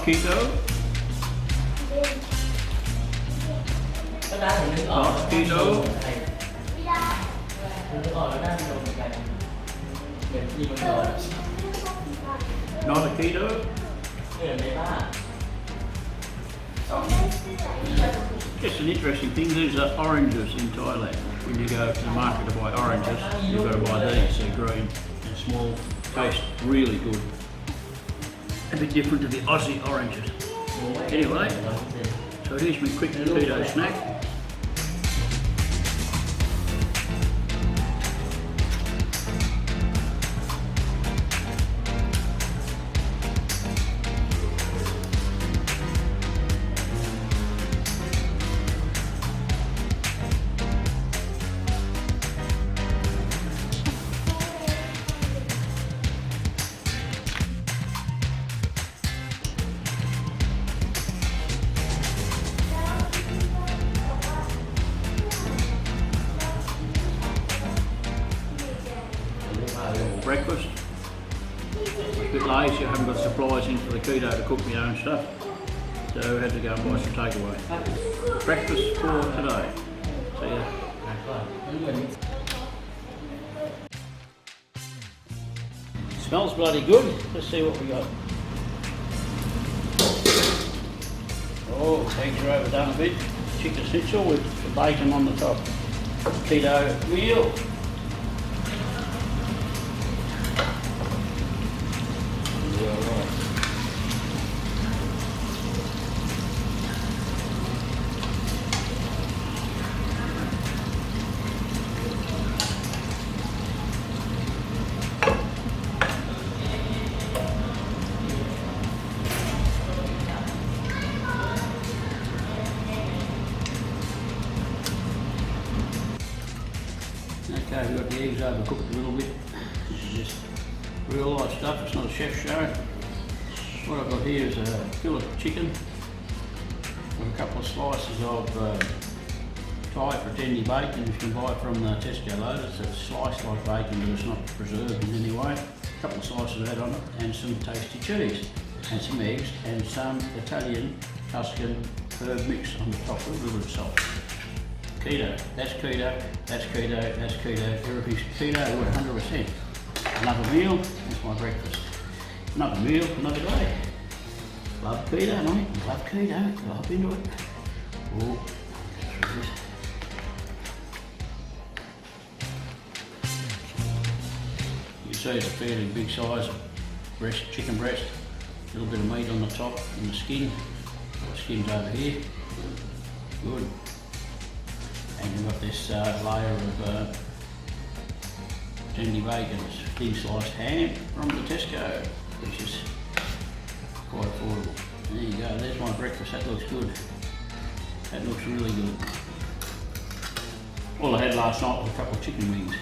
keto. Not keto. Not a keto. Just an interesting thing, these are oranges in Thailand. When you go to the market to buy oranges, you've got to buy these. They're green and small, taste really good. A bit different to the Aussie oranges. Anyway, so here's my quick keto snack. Breakfast. I was a bit lazy, I haven't got supplies in for the keto to cook my own stuff, so I had to go and buy some takeaway. Breakfast for today. See ya. Smells bloody good. Let's see what we got. Oh, eggs are overdone a bit. Chicken schnitzel with the bacon on the top. Keto meal. Okay, we've got the eggs overcooked a little bit. This is just real life stuff, it's not a chef show. What I've got here is a fillet chicken with a couple of slices of Thai pretendie bacon, which you can buy from the Tesco loaders. It's sliced like bacon, but it's not preserved in any way. A couple of slices of that on it, and some tasty cheese, and some eggs, and some Italian Tuscan herb mix on the top with a little bit of salt. Keto, that's keto, that's keto, that's keto, everything's keto 100%. Another meal, that's my breakfast. Another meal, another day. Love keto, mate, love keto, love into it. Oh, you see it's a fairly big size breast, chicken breast. A little bit of meat on the top and the skin. The skin's over here. Good. And you've got this layer of pretendie bacon, thin sliced ham from the Tesco, which is quite affordable. There you go, there's my breakfast, that looks good. That looks really good. All I had last night was a couple of chicken wings.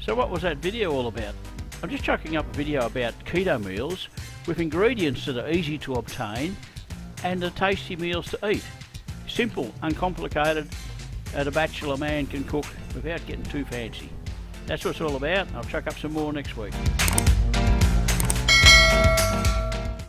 So what was that video all about? I'm just chucking up a video about keto meals with ingredients that are easy to obtain and are tasty meals to eat. Simple, uncomplicated, and a bachelor man can cook without getting too fancy. That's what it's all about. I'll chuck up some more next week.